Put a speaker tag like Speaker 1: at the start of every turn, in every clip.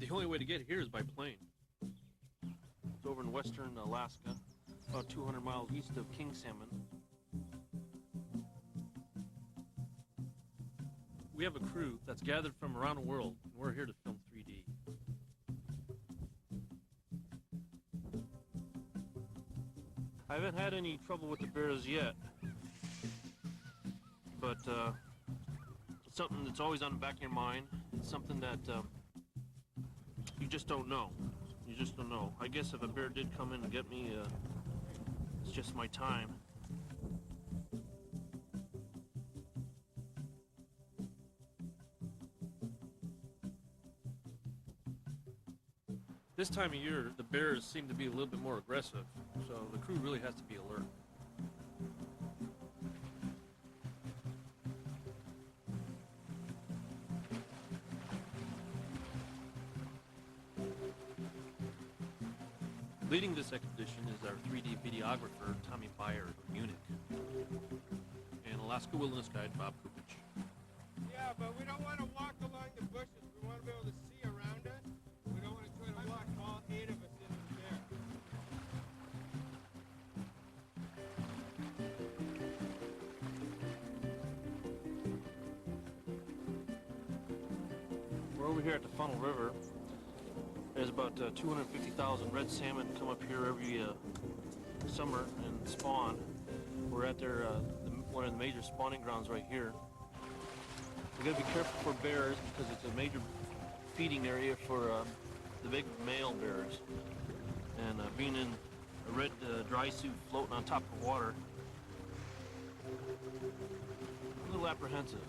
Speaker 1: The only way to get here is by plane. It's over in western Alaska, about 200 miles east of king salmon. We have a crew that's gathered from around the world, and we're here to film 3D. I haven't had any trouble with the bears yet, but it's something that's always on the back of your mind. It's something that you just don't know. You just don't know. I guess if a bear did come in and get me, it's just my time. This time of year, the bears seem to be a little bit more aggressive, so the crew really has to be alert. Leading this expedition is our 3D videographer, Tommy Beyer of Munich, and Alaska Wilderness Guide, Bob Kupich.
Speaker 2: Yeah, but we don't want to walk along the bushes. We want to be able to see around us. We don't want to try to walk all 8 of us into there.
Speaker 1: We're over here at the Funnel River. There's about 250,000 red salmon come up here every summer and spawn. We're at one of the major spawning grounds right here. We gotta be careful for bears because it's a major feeding area for the big male bears. And being in a red dry suit floating on top of water, a little apprehensive.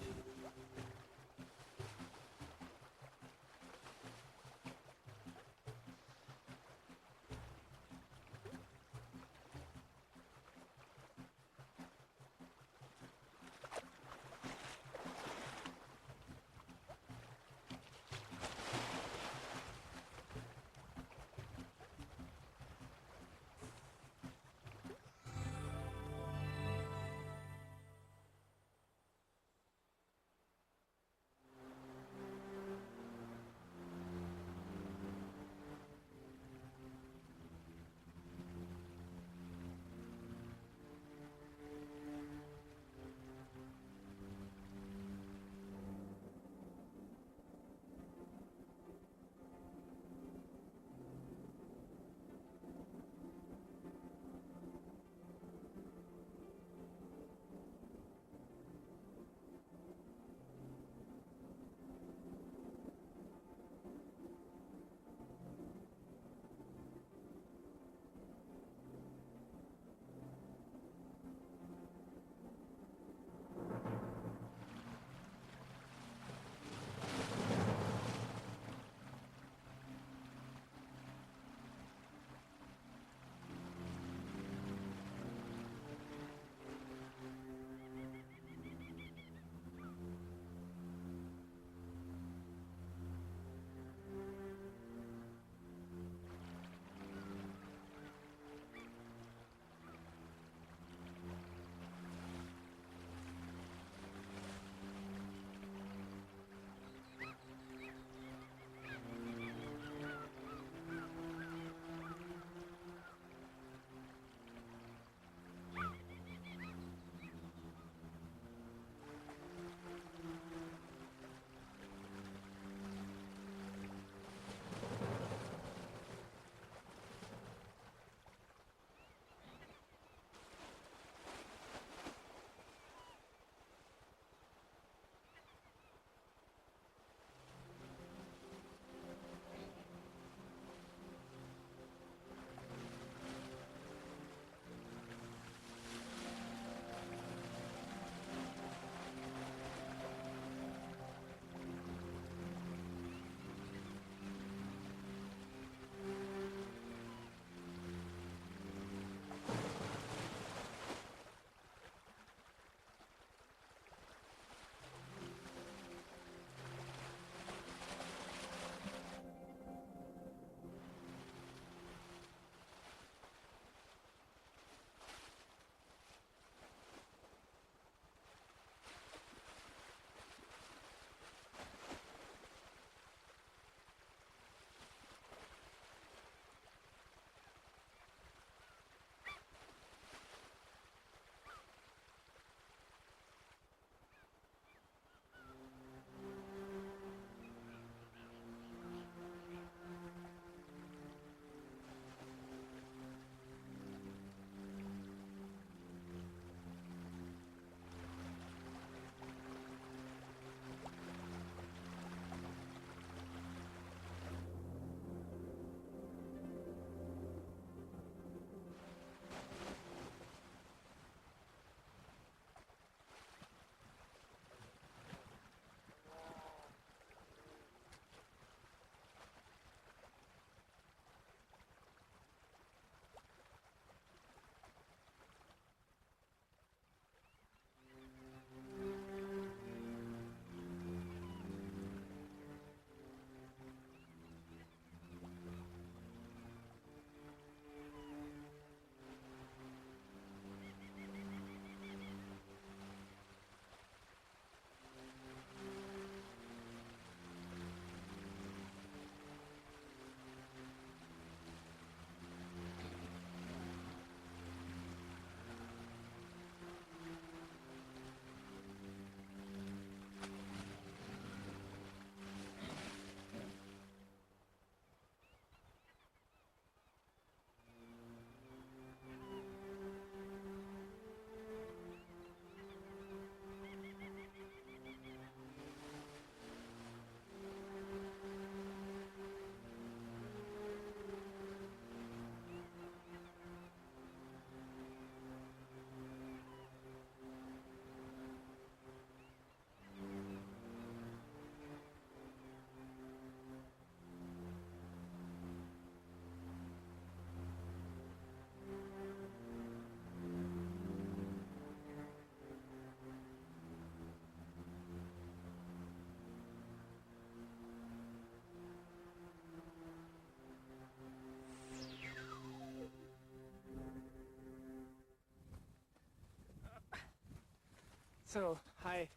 Speaker 3: So, hi.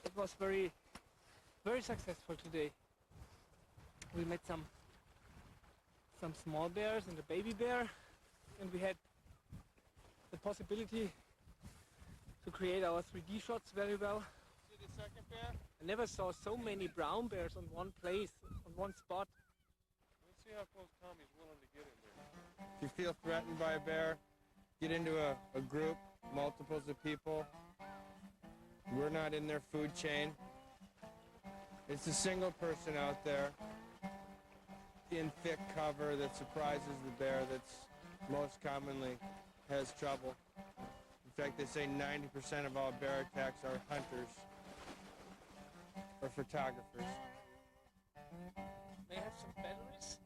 Speaker 3: It was very successful today. We met some small bears and a baby bear, and we had the possibility to create our 3D shots very well.
Speaker 2: See the second bear?
Speaker 3: I never saw so many brown bears on one place, on one spot.
Speaker 2: Let's see how close Tommy's willing to get in there. If you feel threatened by a bear, get into a group, multiples of people. We're not in their food chain. It's a single person out there in thick cover that surprises the bear that's most commonly has trouble. In fact, they say 90% of all bear attacks are hunters or photographers.
Speaker 3: May I have some batteries?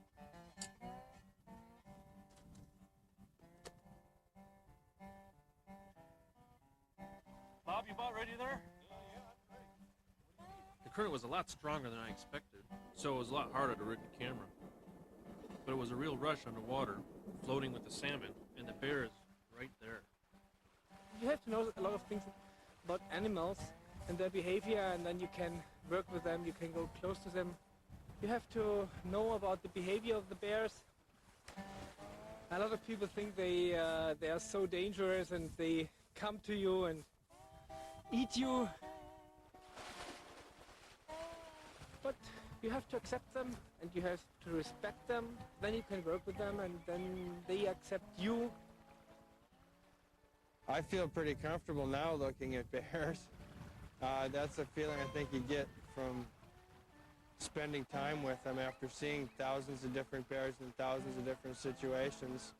Speaker 1: Bob, you about ready there? The current was a lot stronger than I expected, so it was a lot harder to rig the camera. But it was a real rush underwater, floating with the salmon, and the bear is right there.
Speaker 3: You have to know a lot of things about animals and their behavior, and then you can work with them, you can go close to them. You have to know about the behavior of the bears. A lot of people think they are so dangerous and they come to you and eat you. But you have to accept them and you have to respect them. Then you can work with them and then they accept you.
Speaker 2: I feel pretty comfortable now looking at bears. That's a feeling I think you get from spending time with them after seeing thousands of different bears in thousands of different situations.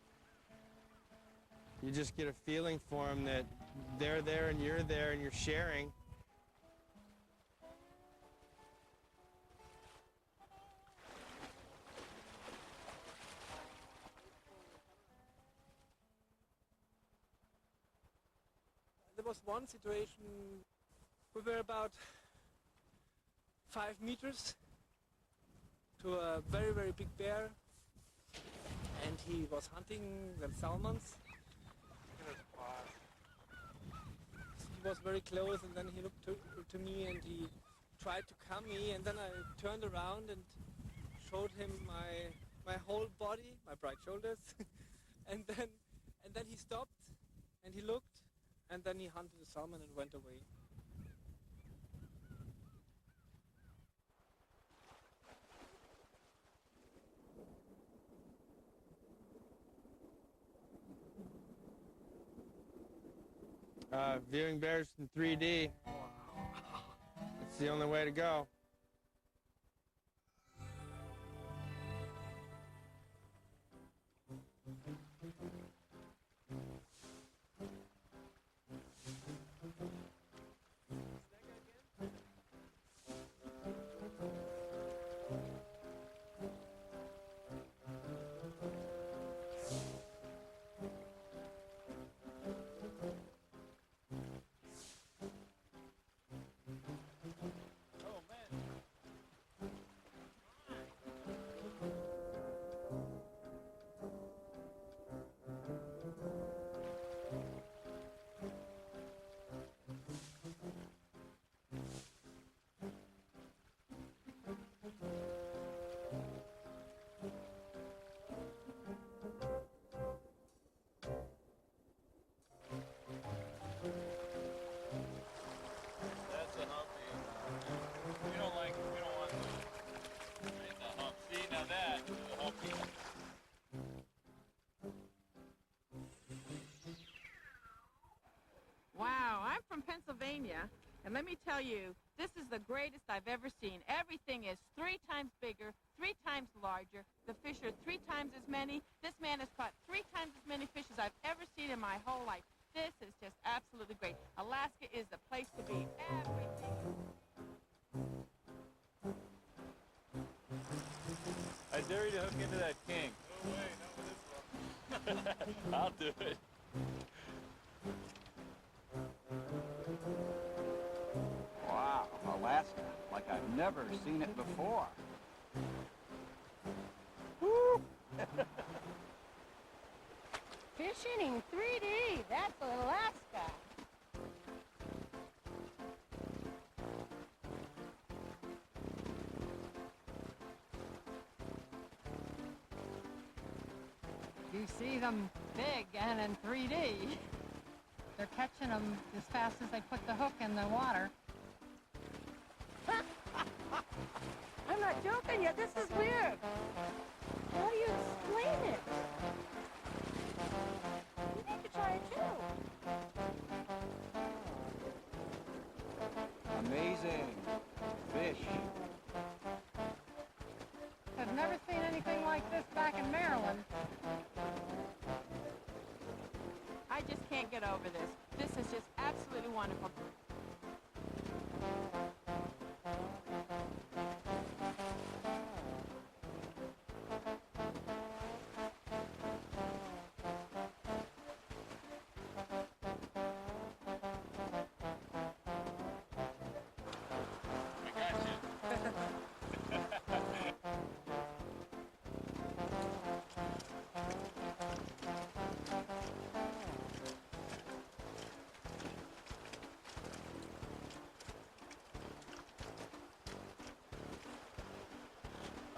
Speaker 2: You just get a feeling for them that they're there and you're sharing.
Speaker 3: There was one situation, we were about 5 meters to a very big bear, and he was hunting the salmons. He was very close, and then he looked to me and he tried to come me, and then I turned around and showed him my whole body, my bright shoulders, and then he stopped and he looked, and then he hunted the salmon and went away.
Speaker 2: Viewing bears in 3D. It's the only way to go.
Speaker 4: Wow, I'm from Pennsylvania, and let me tell you, this is the greatest I've ever seen. Everything is 3 times bigger, 3 times larger. The fish are 3 times as many. This man has caught 3 times as many fish as I've ever seen in my whole life. This is just absolutely great. Alaska is the place to be. Everything.
Speaker 5: I dare you to hook into that king.
Speaker 2: No way, not with this one.
Speaker 5: I'll do it.
Speaker 6: Wow, Alaska, like I've never seen it before. Woo!
Speaker 4: Fish
Speaker 7: Fishing in 3D, that's Alaska.
Speaker 8: You see them big and in 3D. They're catching them as fast as they put the hook in the water.
Speaker 7: I'm not joking yet, this is weird. How do you explain it? You need to try it too.
Speaker 6: Amazing. Fish.
Speaker 8: I've never seen anything like this back in Maryland.
Speaker 4: I just can't get over this. This is just absolutely wonderful.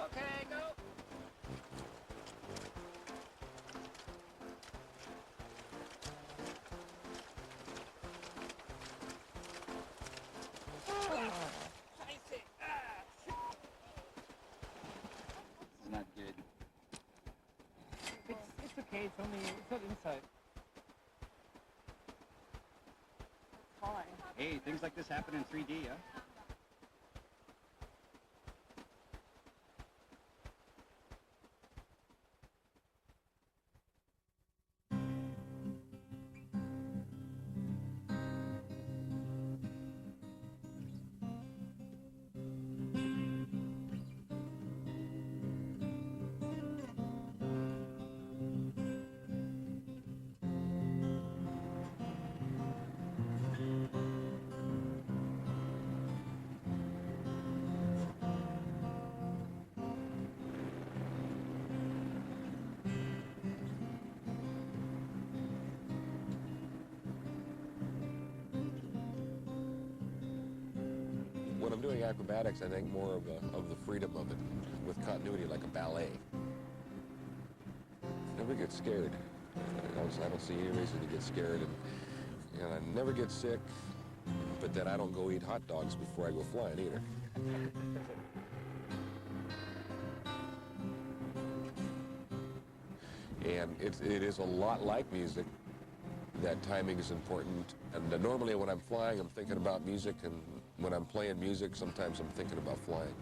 Speaker 3: Okay, go.
Speaker 6: It's not good.
Speaker 3: It's okay. It's not inside. Fine.
Speaker 6: Hey, things like this happen in 3D, huh?
Speaker 9: When I'm doing acrobatics, I think more of the freedom of it, with continuity like a ballet. Never get scared. I don't see any reason to get scared, and I never get sick, but then I don't go eat hot dogs before I go flying either. And it is a lot like music, that timing is important. And normally when I'm flying, I'm thinking about music, and when I'm playing music, sometimes I'm thinking about flying.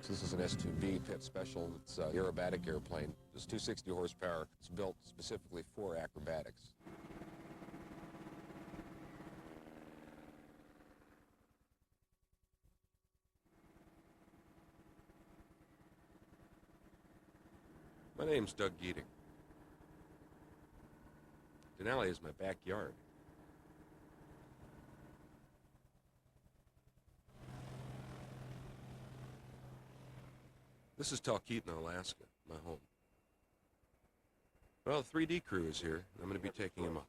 Speaker 9: This is an S2B Pit Special. It's an aerobatic airplane. It's 260 horsepower. It's built specifically for acrobatics. My name's Doug Geeting. Denali is my backyard. This is Talkeetna, Alaska, my home. Well, the 3D crew is here. I'm going to be taking them up.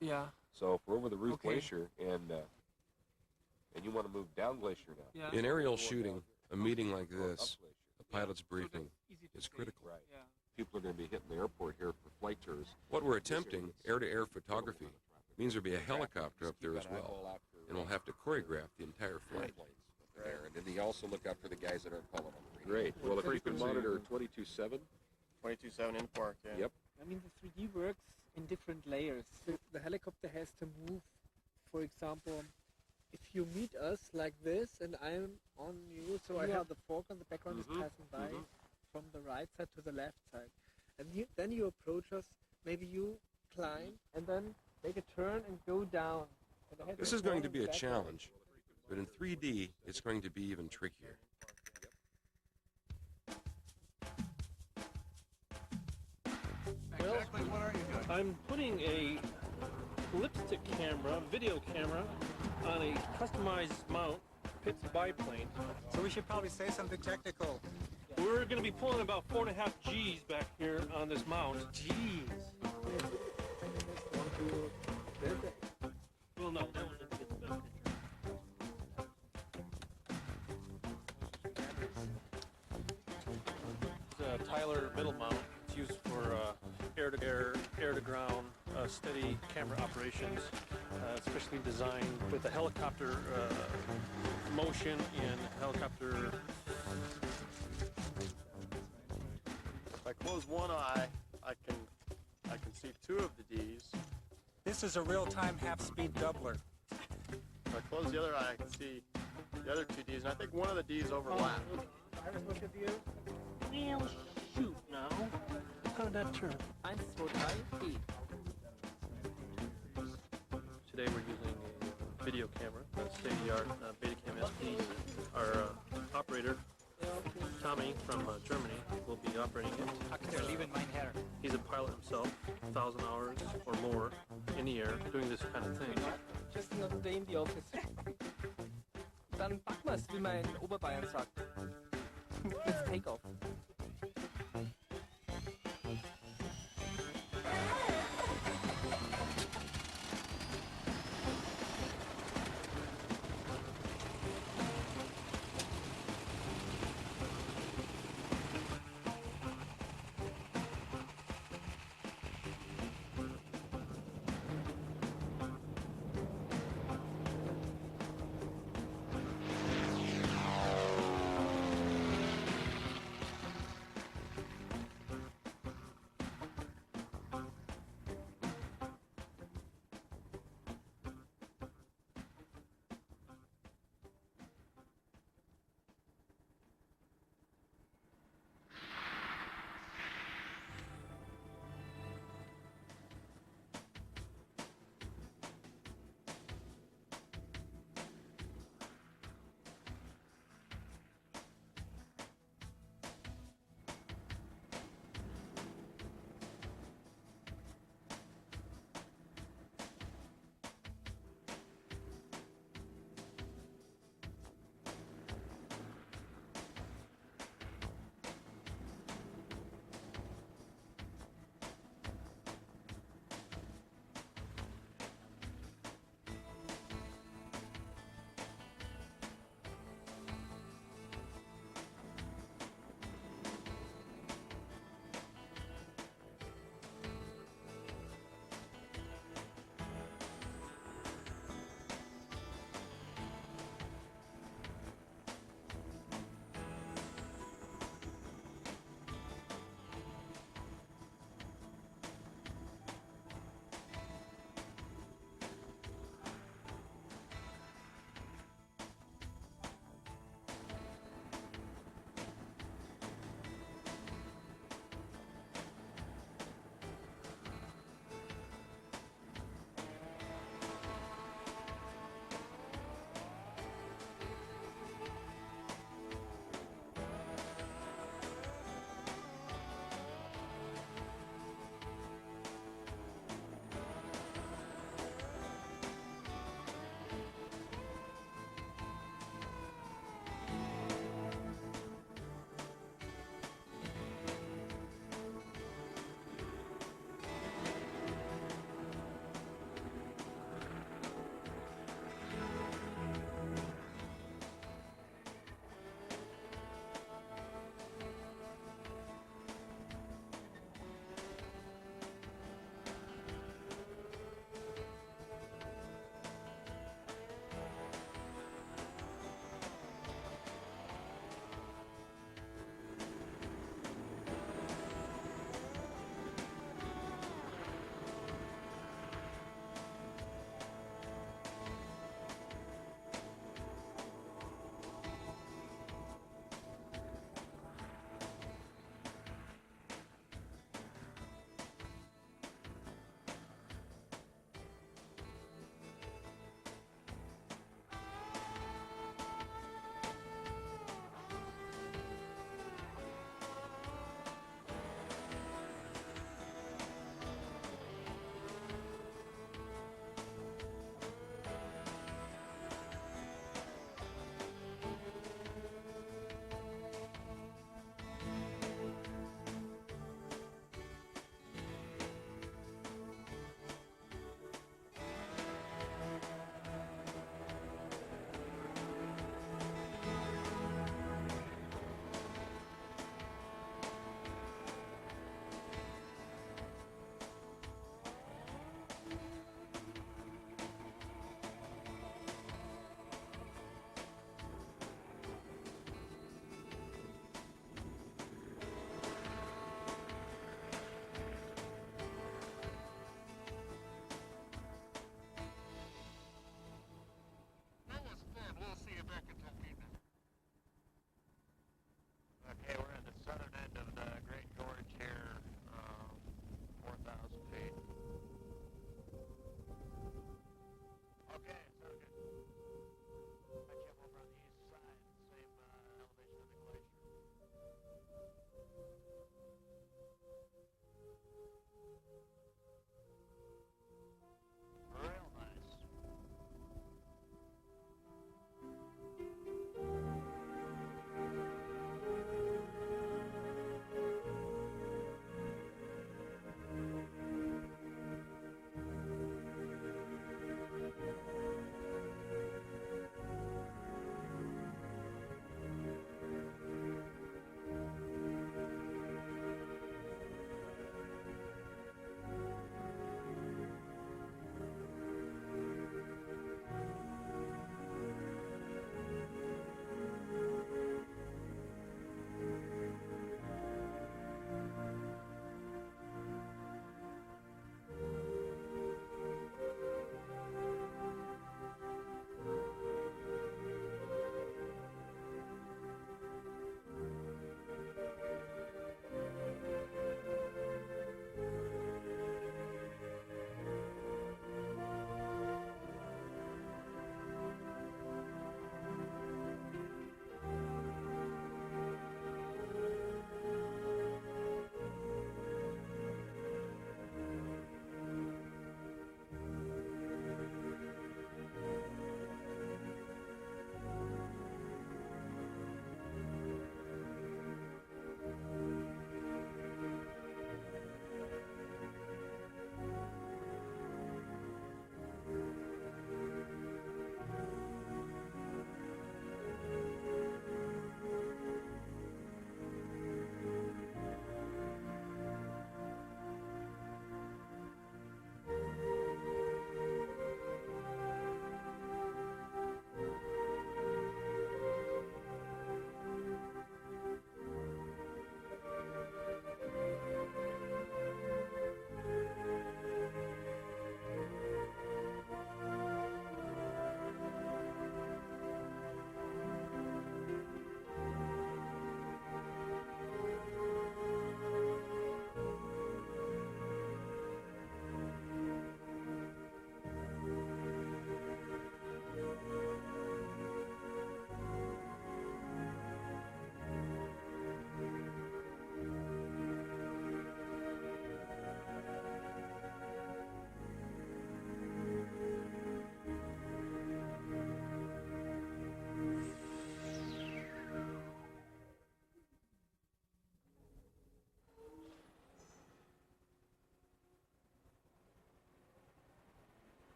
Speaker 3: Yeah.
Speaker 9: So if we're over the Ruth
Speaker 3: Okay.
Speaker 9: Glacier and you want to move down Glacier now.
Speaker 3: Yeah.
Speaker 9: In aerial shooting, a meeting like this, a pilot's briefing,
Speaker 3: Easy to
Speaker 9: is
Speaker 3: see.
Speaker 9: critical.
Speaker 3: Yeah.
Speaker 9: People are going to be hitting the airport here for flight tours. What we're attempting, air-to-air photography, means there'll be a helicopter up there as well, and we'll have to choreograph the entire flight. There, and then you also look out for the guys that aren't calling on the radio. Great. Well, if you can monitor 22.7.
Speaker 2: 22.7 in park, yeah.
Speaker 9: Yep.
Speaker 3: I mean, the 3D works in different layers. The helicopter has to move. For example, if you meet us like this and I'm on you, so I have the fork on the background is passing by from the right side to the left side. And then you approach us, maybe you climb and then make a turn and go down. And I have
Speaker 9: This
Speaker 3: the
Speaker 9: is going
Speaker 3: fork
Speaker 9: to
Speaker 3: on
Speaker 9: be
Speaker 3: the
Speaker 9: a
Speaker 3: background.
Speaker 9: challenge, but in 3D, it's going to be even trickier.
Speaker 1: Well, I'm putting a lipstick camera, video camera, on a customized mount Pitts biplane.
Speaker 10: So we should probably say something technical.
Speaker 1: We're going to be pulling about 4.5 G's back here on this mount.
Speaker 10: Jeez.
Speaker 1: Well, no, that one doesn't get the better picture. It's a Tyler middle mount. It's used for air-to-air, air-to-ground, steady camera operations, especially designed with the helicopter motion and helicopter.
Speaker 5: If I close one eye, I can see two of the D's.
Speaker 10: This is a real-time half-speed doubler.
Speaker 5: If I close the other eye, I can see the other two D's, and I think one of the D's overlap.
Speaker 3: Iris, look at you.
Speaker 1: Well, shoot now. How did that turn?
Speaker 3: 1, 2, 3,
Speaker 1: Today we're using a video camera, a state-of-the-art Betacam SP. Our operator, Tommy from Germany, will be operating it. He's a pilot himself, 1,000 hours or more in the air, doing this kind of thing.
Speaker 3: Just another day in the office. Dann packen wir es, wie man in Oberbayern sagt. Let's take off.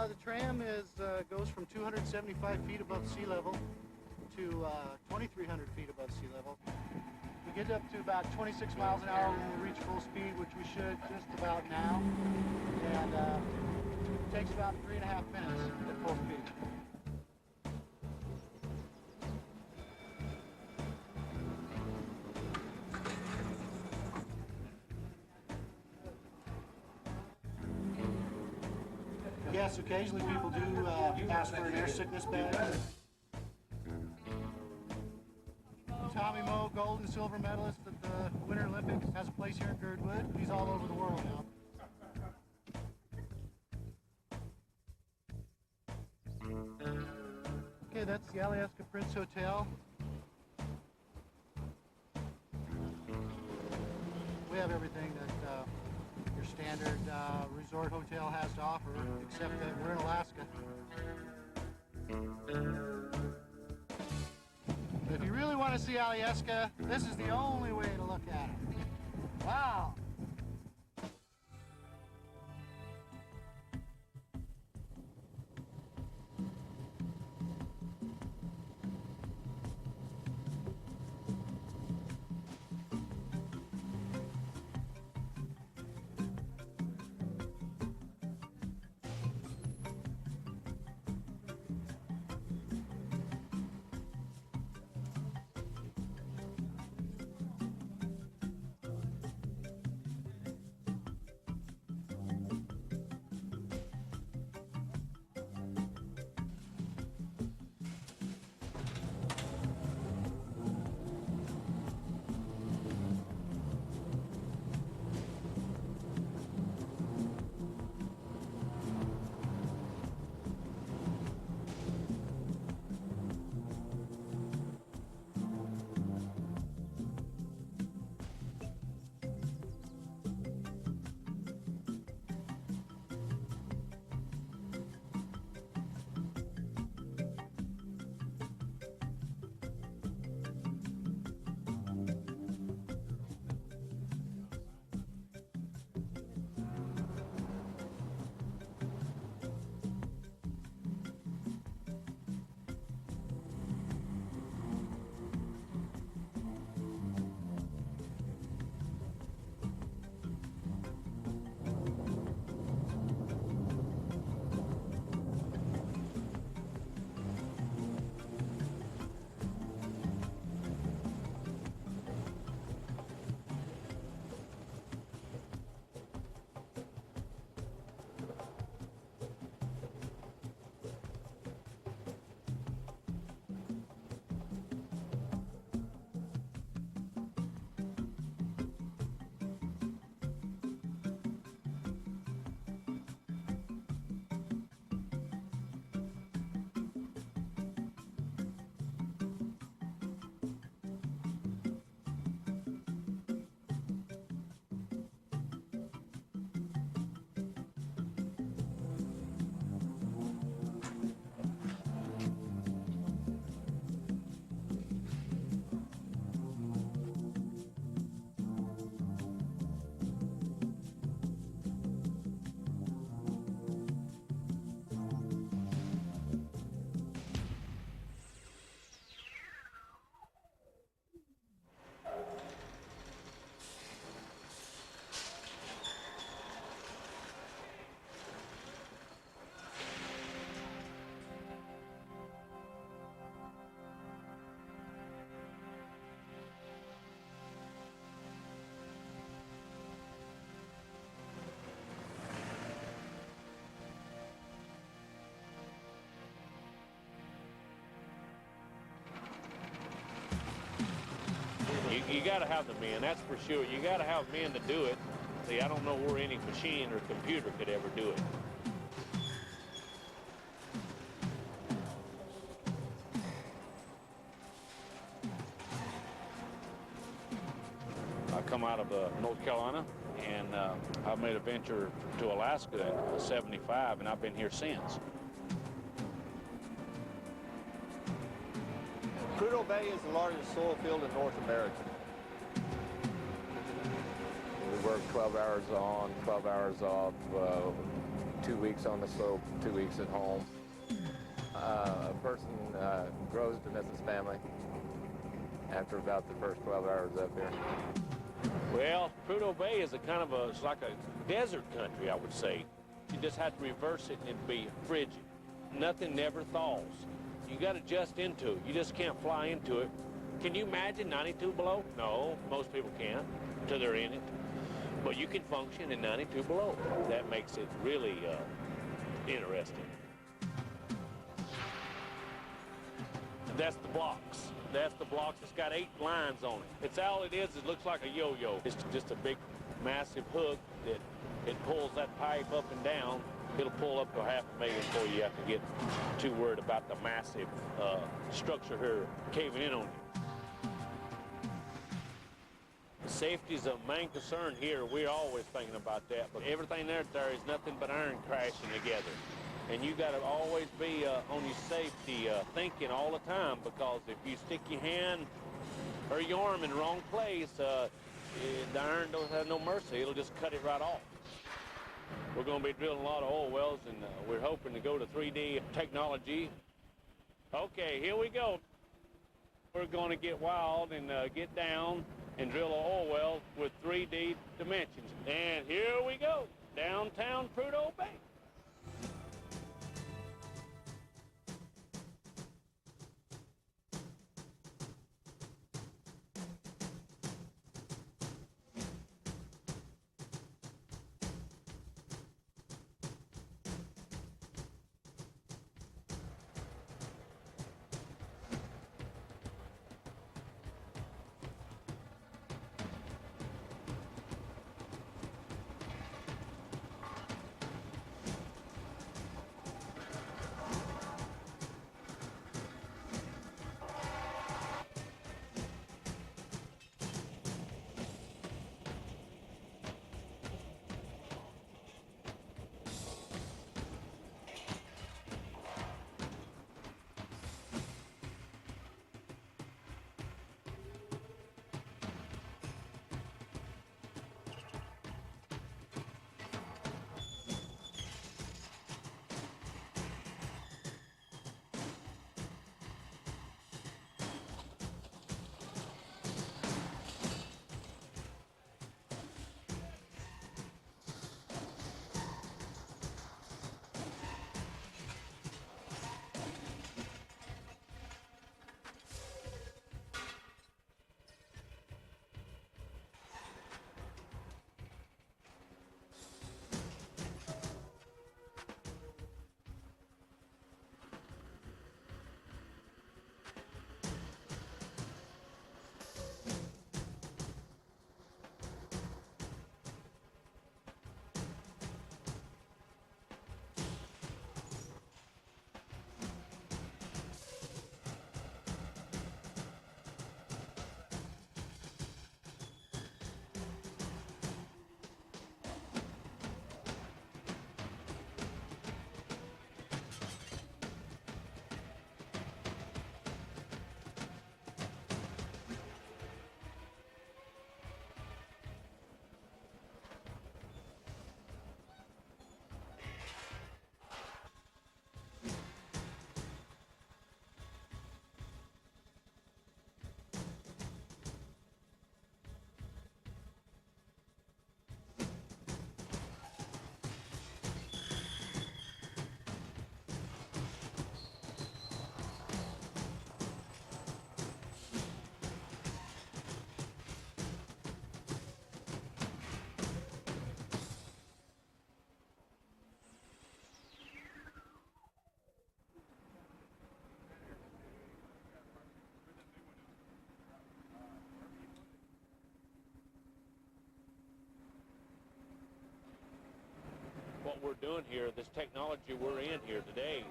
Speaker 11: The tram goes from 275 feet above sea level to 2,300 feet above sea level. We get up to about 26 miles an hour when we reach full speed, which we should just about now. And it takes about 3.5 minutes at full speed. Yes, occasionally people do ask for an air sickness bag. Tommy Moe, gold and silver medalist at the Winter Olympics, has a place here in Girdwood. He's all over the world now. Okay, that's the Alyeska Prince Hotel. We have everything that your standard resort hotel has to offer, except that we're in Alaska. But if you really want to see Alyeska, this is the only way to look at it. Wow!
Speaker 12: You got to have the men, that's for sure. You got to have men to do it. See, I don't know where any machine or computer could ever do it. I come out of North Carolina, and I made a venture to Alaska in '75, and I've been here since.
Speaker 5: Prudhoe Bay is the largest soil field in North America.
Speaker 12: We work 12 hours on, 12 hours off,
Speaker 13: 2 weeks on the slope, 2 weeks at home. A person grows to miss his family after about the first 12 hours up here.
Speaker 12: Well, Prudhoe Bay is it's like a desert country, I would say. You just have to reverse it and it'd be frigid. Nothing never thaws. You got to adjust into it. You just can't fly into it. Can you imagine 92 below? No, most people can't until they're in it. But you can function in 92 below. That makes it really interesting. That's the blocks. That's the blocks. It's got 8 lines on it. It's all it is. It looks like a yo-yo. It's just a big, massive hook that it pulls that pipe up and down. It'll pull up to $500,000 before you have to get too worried about the massive structure here caving in on you. Safety's a main concern here. We're always thinking about that, but everything there is nothing but iron crashing together. And you got to always be on your safety thinking all the time, because if you stick your hand or your arm in the wrong place, the iron don't have no mercy. It'll just cut it right off. We're going to be drilling a lot of oil wells, and we're hoping to go to 3D technology. Okay, here we go. We're going to get wild and get down and drill an oil well with 3D dimensions. And here we go, downtown Prudhoe Bay. What we're doing here, this technology we're in here today,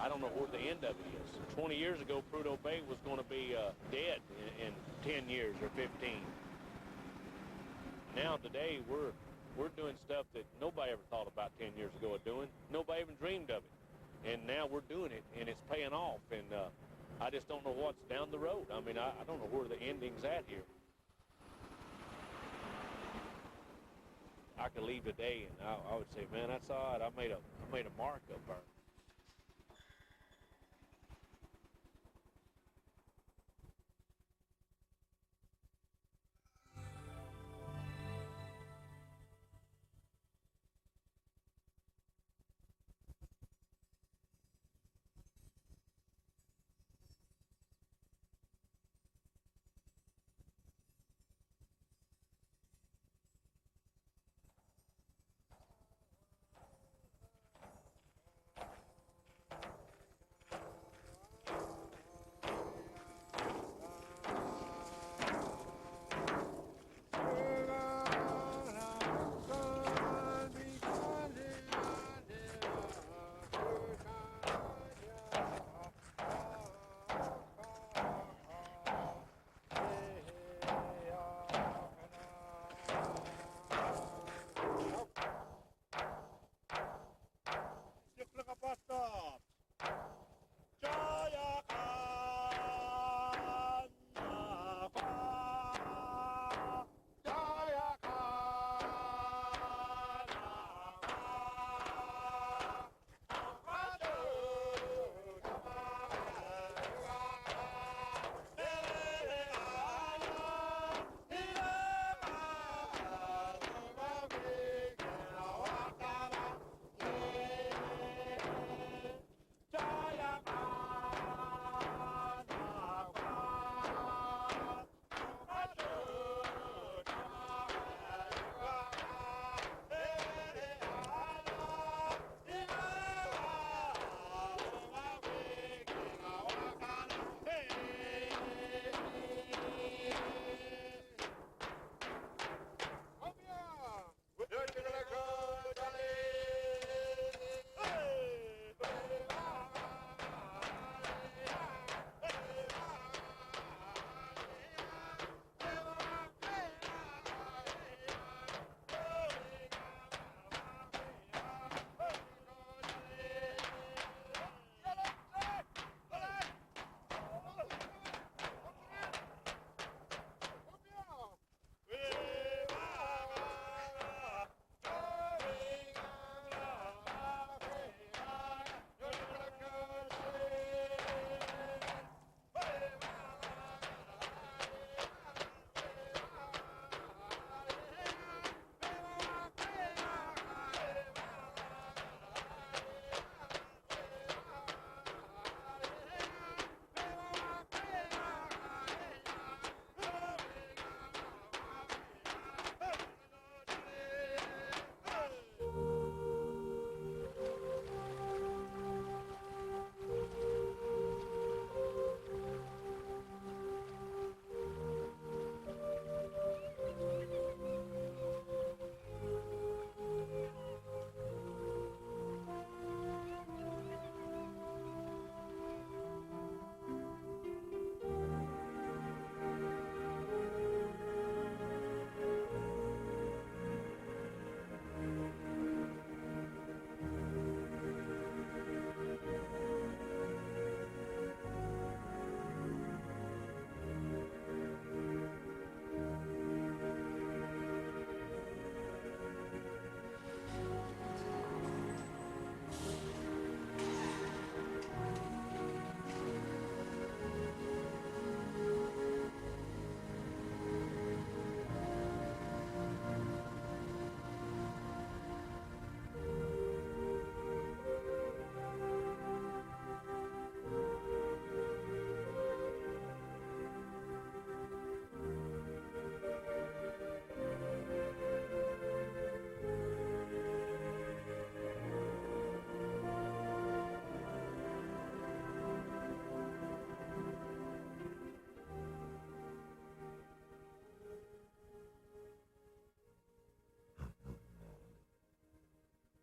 Speaker 12: I don't know where the end of it is. 20 years ago, Prudhoe Bay was going to be dead in 10 years or 15. Now today, we're doing stuff that nobody ever thought about 10 years ago of doing. Nobody even dreamed of it. And now we're doing it, and it's paying off. And I just don't know what's down the road. I mean, I don't know where the ending's at here. I could leave today and I would say, man, that's all right. I made a mark up there.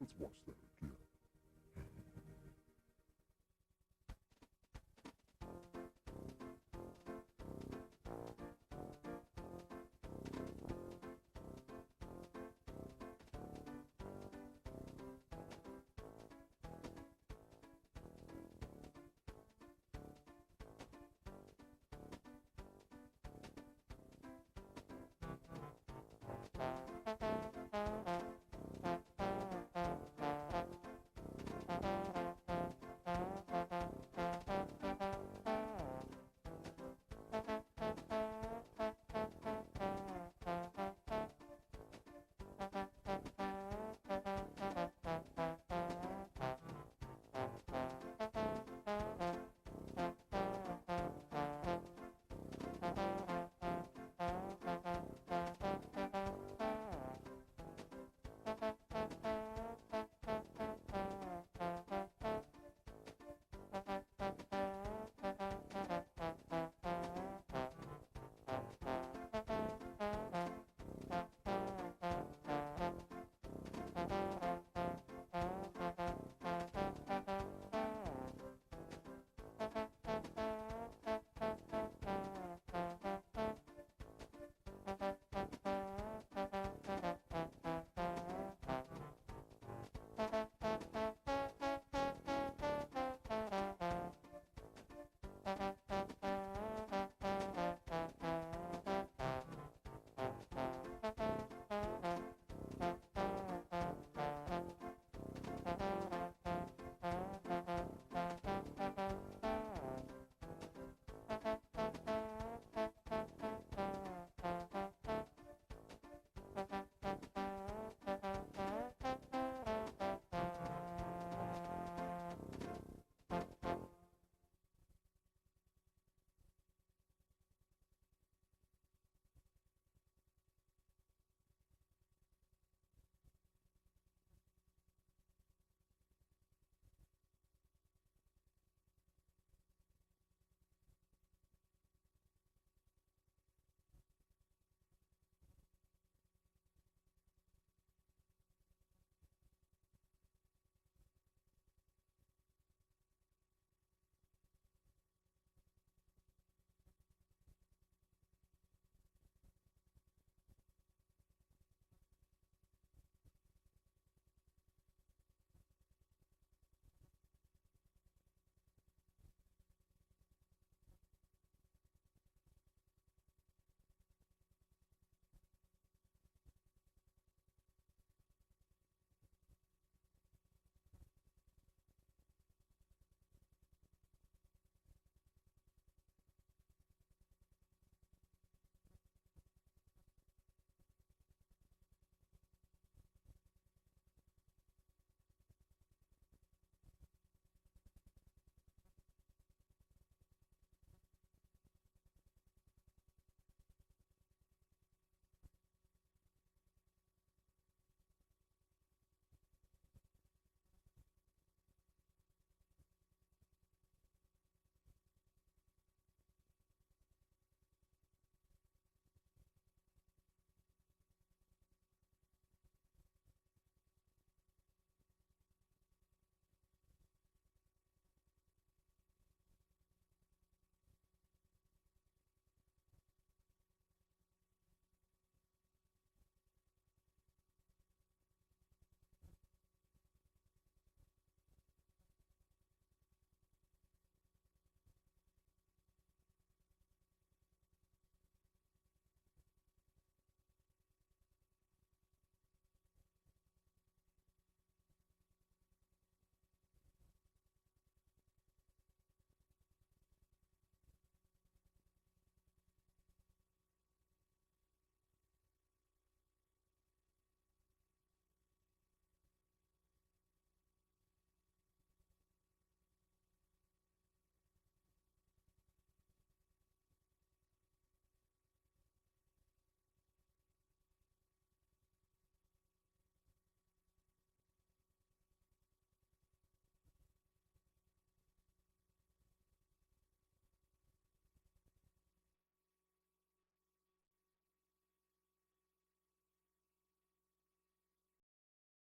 Speaker 14: Let's watch that again.